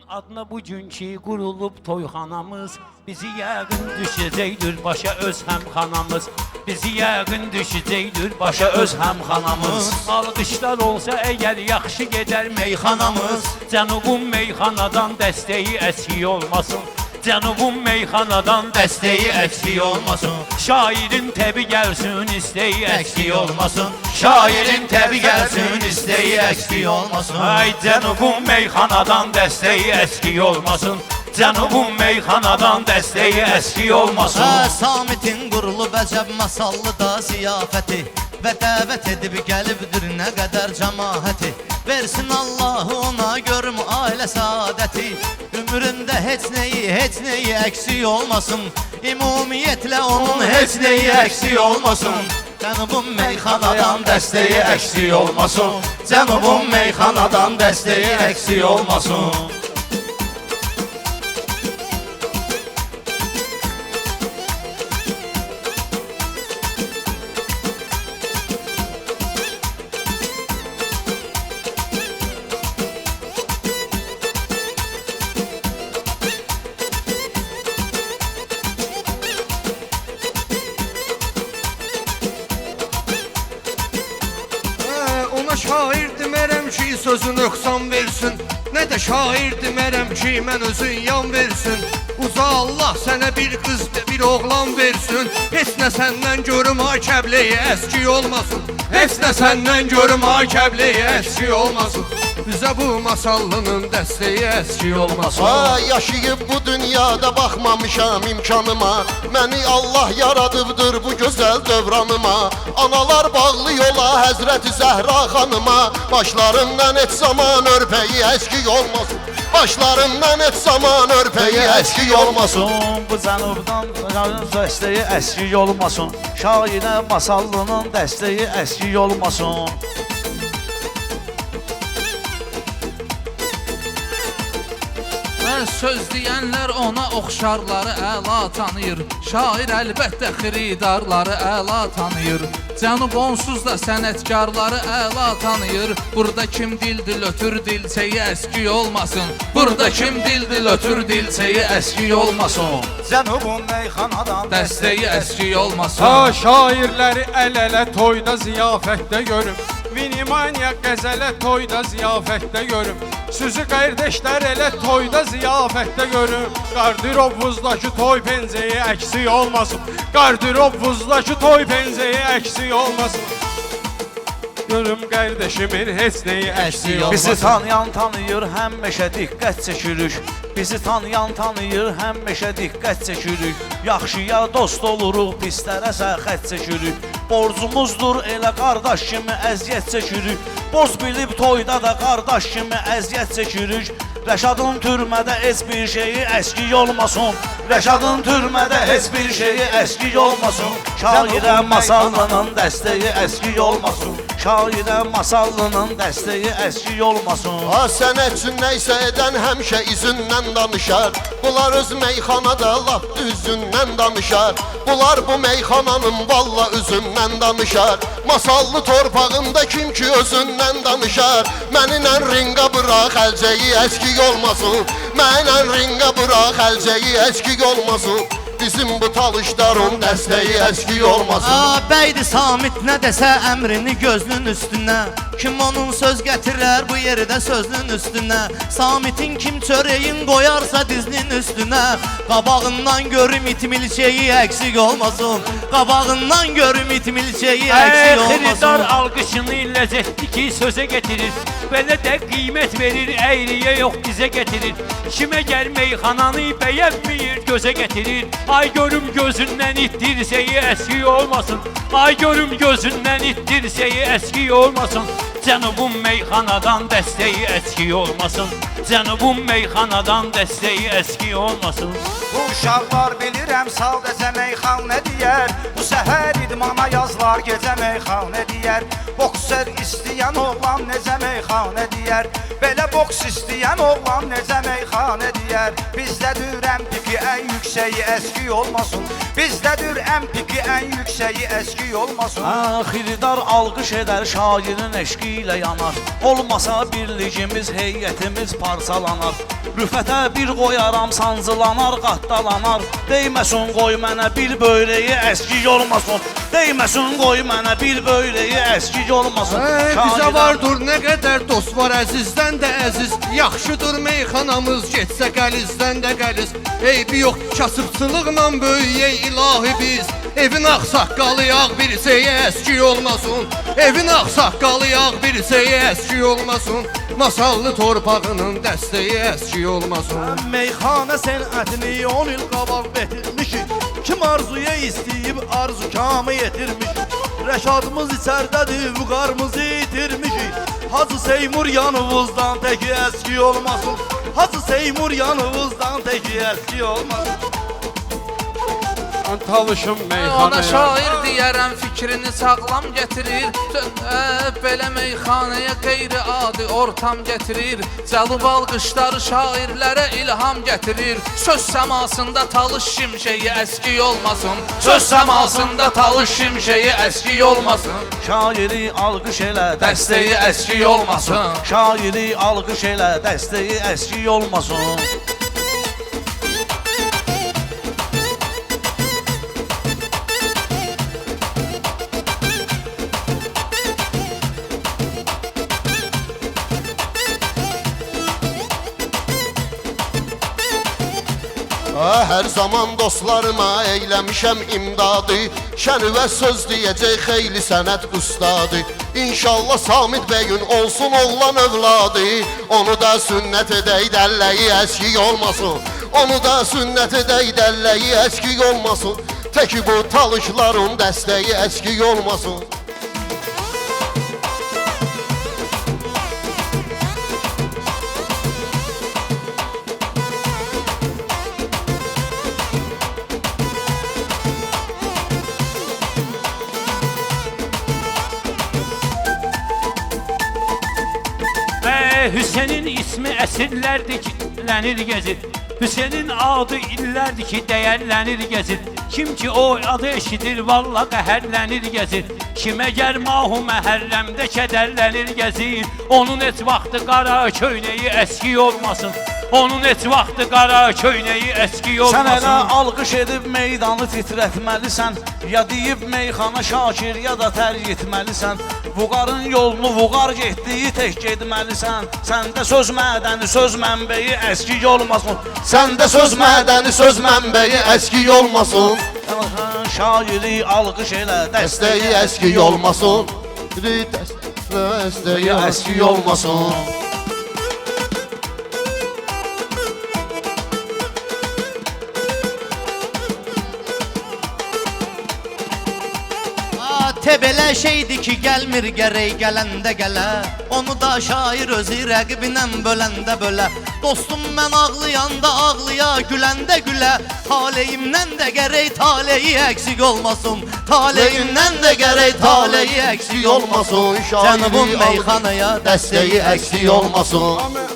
Adına bugünkü qurulub toyxanamız, bizi yəqin düşəcəkdir başa öz həmxanamız. Bizi yəqin düşəcəkdir başa öz həmxanamız. Alqışlar olsa əgər yaxşı gedər meyxanamız. Cənubun meyxanadan dəstəyi əksik olmasın. Cənubun meyxanadan dəstəyi əksik olmasın. Şairin təbi gəlsin, istəyi əksik olmasın. Şairin təbi gəlsin, istəyi əksik olmasın. Ay Cənubun meyxanadan dəstəyi əksik olmasın. Cənubun meyxanadan dəstəyi əksik olmasın. Samitin qurulub əcəb masallı da ziyafəti və dəvət edib gəlibdir nə qədər cəmaəti. Versin Allahu ona görüm ailə saadəti. Ömründə heç neyi əksik olmasın. Ümumiyyətlə onun heç neyi əksik olmasın. Cənubun meyxanadan dəstəyi əksik olmasın. Cənubun meyxanadan dəstəyi əksik olmasın. Ona şair demərəm ki, sözü nöqsan versin. Nə də şair demərəm ki, mən özün yan versin. Uza Allah sənə bir qız bir oğlan versin. Heç nə səndən görüm ay kəbləyə əskik olmasın. Heç nə səndən görüm ay kəbləyə əskik olmasın. Bizə bu masallının dəstəyi əskik olmasın. Yaşayıb bu dünyada baxmamışam imkanıma. Məni Allah yaradıbdır bu gözəl dövranıma. Analar bağlı yola Həzrəti Zəhra xanıma. Başlarından heç zaman örpəyi əskik olmasın. Başlarından heç zaman örpəyi əskik olmasın. Bu cənubdan dəstəyi əskik olmasın. Şairə masallının dəstəyi əskik olmasın. Söz deyənlər ona oxşarları əla tanıyır. Şair əlbəttə xiridarları əla tanıyır. Cənub onsuz da sənətkarları əla tanıyır. Burada kim dildir ötür dilçəyi əskik olmasın. Burada kim dildir ötür dilçəyi əskik olmasın. Cənubun meyxanadan Dəstəyi əskik olmasın. Şairləri əl-ələ toyda ziyafətdə görüm. Vinimaniya qəzələ toyda ziyafətdə görüm. Sözü qardeşlər elə toyda ziyafətdə görüm. Qardirovuzdakı toy pəncəyi əksik olmasın. Qardirovuzdakı toy pəncəyi əksik olmasın. Görüm qardeşimin heç neyi əksik olmasın. Bizi tanıyan tanıyır, həmişə diqqət çəkirik. Bizi tanıyan tanıyır, həmişə diqqət çəkirik. Yaxşıya dost oluruq, pislərə xət çəkirik. Borcumuzdur elə qardaş kimi əziyyət çəkirik. Borc bilib toyda da qardaş kimi əziyyət çəkirik. Rəşadın türmədə heç bir şeyi əskik olmasın. Rəşadın türmədə heç bir şeyi əskik olmasın. Şairə masallının dəstəyi əskik olmasın. Şairə masallının dəstəyi əskik olmasın. Sənət üçün nəysə edən həmişə izindən danışar. Bunlar öz meyxanada lap düzündən danışar. Bunlar bu meyxananın valla üzündən danışar. Masallı torpağında kim ki özündən danışar. Mənimlə rinqa bıraq əlcəyi əskik olmasın. Mənimlə rinqa bıraq əlcəyi əskik olmasın. Bizim bu talışların dəstəyi əskik olmasın. Bəydi Samit nə desə əmrini gözünün üstünə. Kim onun söz gətirər bu yerdə sözünün üstünə. Samitin kim çörəyin qoyarsa dizinin üstünə. Qabağından görüm itmilçeyi əksik olmasın. Qabağından görüm itmilçeyi əksik olmasın. Xeridar alqışını ləzzətli ki sözə getirir. Belə də qiymət verir, əyriyə yox dizə getirir. Kimə gəl meyxananı bəyənməyir, gözə getirir. Ay görüm gözündən itdirseyi əskik olmasın. Ay görüm gözündən itdirseyi əskik olmasın. Cənubun meyxanadan dəstəyi əskik olmasın. Cənubun meyxanadan dəstəyi əskik olmasın. Bu uşaqlar bilirəm sadəcə meyxanə deyər. Bu səhər idmana yazlar gecə meyxanə deyər. Boksər istəyən oğlan necə meyxanə deyər. Belə boks istəyən oğlan necə meyxanə deyər. Bizdə dürəm pipi piki en yükseği eski olmasın. Bizdədir en piki en yükseği eski olmasın. Xiridar alqış edər, şairin eşqi ilə yanar. Olmasa birligimiz, heyətimiz parçalanar. Rüfətə bir qoyaram, sancılanar, qattalanar. Deyməsin qoy mənə bir böyləyi əskik olmasın. Deyməsin qoy mənə bir böyləyi əskik olmasın. Bizə vardır nə qədər dost var, əzizdən də əziz. Yaxşıdır meyxanamız, getsə qəlizdən də qəliz. Eybi yox, kasıbçılıqla böyüyək ilahi biz. Evin ağsaqqalı yağ bir şeyə əskik olmasın. Evin ağsaqqalı yağ bir şeyə əskik olmasın. Masallı torpağının dəstəyi əskik olmasın. Meyxana sənətini 10 il qabaq bitirmişik. Kim arzuya istəyib arzu kamı yetirmişik. Rəşadımız içərdədir, vüqarımızı itirmişik. Hacı Seymur yanımızdan təki əski olmasın. Hacı Seymur yanımızdan təki əski olmasın. Talışım Ona meyxanaya. şair deyərəm fikrini sağlam gətirir. Belə meyxanaya qeyri-adi ortam gətirir. Cəlub alqışları şairlərə ilham gətirir. Söz səmasında talış şimşəyi əski olmasın. Söz səmasında talış şimşəyi əski olmasın. Şairi alqış elə, Dəstəyi əski olmasın. Şairi alqış elə, dəstəyi əskik olmasın. Hər zaman dostlarıma eyləmişəm imdadı. Şənüvə söz deyəcək xeyli sənət ustadı. İnşallah Samid bəyin olsun oğlan övladı. Onu da sünnət edək dəlləyi əskik olmasın. Onu da sünnət edək dəlləyi əskik olmasın. Təki bu talışların dəstəyi əskik olmasın. Hüseynin ismi əsrlərdir ki, lənir gəzir. Hüseynin adı illərdir ki, dəyərlənir gəzir. Kim ki o adı eşidir, valla qəhərlənir gəzir. Kim əgər mahu məhərrəmdə kədərlənir gəzir. Onun et vaxtı qara köynəyi əski olmasın. Onun et vaxtı qara köynəyi əski Sən elə olmasın. alqış edib meydanı titrətməlisən. Ya deyib meyxana Şakir, ya da tərk etməlisən. Vüqarın yolunu vüqar getdiyi tək getməlisən. Səndə söz mədəni, söz mənbəyi əskik olmasın. Səndə söz mədəni, söz mənbəyi əskik olmasın. Şairi alqış elə, Dəstəyi əskik olmasın. Dəstəyi əskik olmasın. Belə şeydir ki, gəlmir gərək gələndə gələ. Onu da şair özü rəqibinən böləndə bölə. Dostum mən ağlayanda ağlıya, güləndə gülə. Taleyimdən də gərək taleyi əksik olmasın. Taleyimdən də gərək taleyi əksik olmasın. Cənubun meyxanaya dəstəyi əksik olmasın.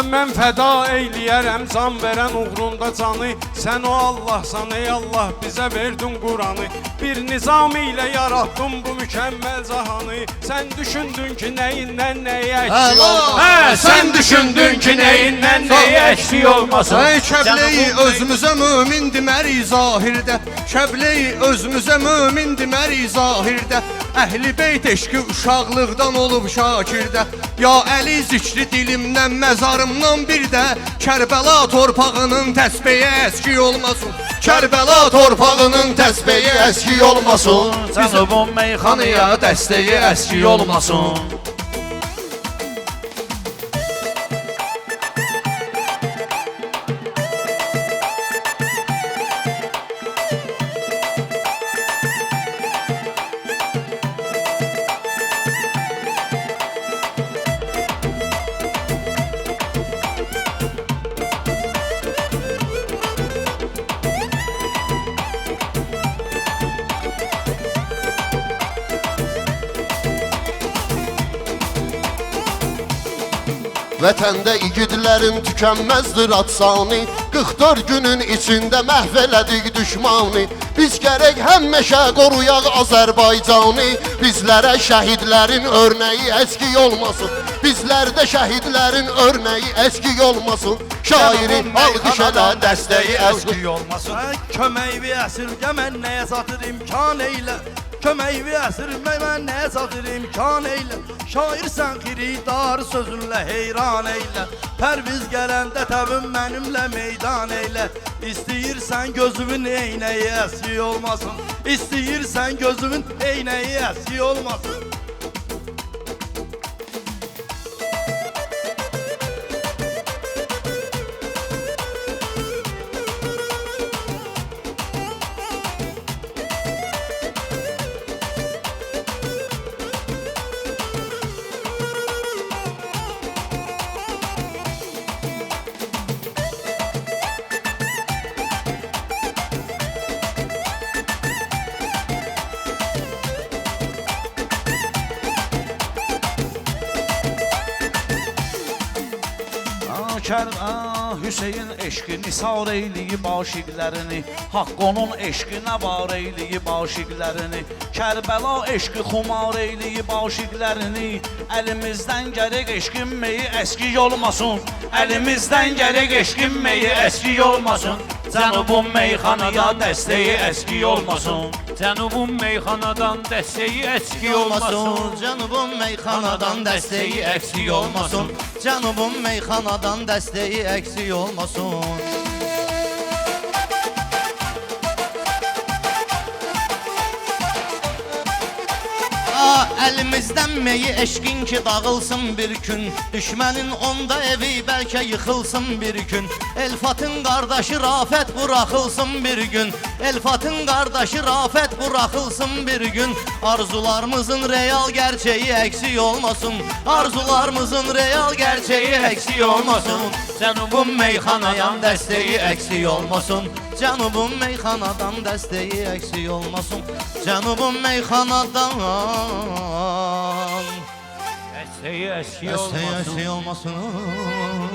Mən fəda eyləyərəm can verən uğrunda canı. Sən o Allahsan ey Allah, bizə verdin Quranı. Bir nizam ilə yaratdın bu mükəmməl cahanı. Sən düşündün ki nəyindən nəyi əksik olmasın. Sən düşündün ki neyindən neyi əksik olmasın. Kəbleyi özümüzə mömin deməri zahirdə. Kəbleyi özümüzə mömin deməri zahirdə. Əhli beyt eşqi uşaqlıqdan olub Şakirdə. Ya Əli zikri dilimdən, məzarımdan bir də. Kərbəla torpağının təsbehi əskik olmasın. Kərbəla torpağının təsbehi əskik olmasın. Cənubun meyxanaya dəstəyi əskik olmasın. Vətəndə igidlərin tükənməzdir adsani 44 günün içində məhv elədik düşmanı Biz gərək həmişə qoruyaq Azərbaycanı Bizlərə şəhidlərin örnəyi əski olmasın Bizlərdə şəhidlərin örnəyi əski olmasın Şairin alqış elə dəstəyi əski olmasın. Köməkvi əsirgə mən nəyə satır imkan eylə Köməkvi əsirgə mən nəyə satır imkan eylə Şair sən xiridar sözünlə heyran eylə Pərviz gələndə təbim mənimlə meydan eylə İstəyirsən gözümün eynəyi əski olmasın İstəyirsən gözümün eynəyi əski olmasın Hüseyin eşqi nisar eyliyib aşiqlərini Haqq onun eşqinə var eyliyib aşiqlərini Kərbəla eşqi xumar eyliyib aşiqlərini Əlimizdən gərək eşqin meyi əski olmasın Əlimizdən gərək eşqin meyi əski olmasın Cənubun meyxanaya dəstəyi əski olmasın Cənubun meyxanadan dəstəyi əski olmasın Cənubun meyxanadan dəstəyi əksik olmasın Cənubun meyxanadan dəstəyi əksik olmasın Əlimizdən meyi eşqin ki dağılsın bir gün Düşmənin onda evi bəlkə yıxılsın bir gün Elfatın qardaşı Rafət buraxılsın bir gün Elfatın qardaşı Rafət buraxılsın bir gün Arzularımızın real gerçeği əksik olmasın Arzularımızın real gerçeği əksik olmasın Cənubun meyxanadan dəstəyi əksik olmasın Cənubun meyxanadan dəstəyi əksik olmasın Cənubun meyxanadan Dəstəyi əski olmasın olmasın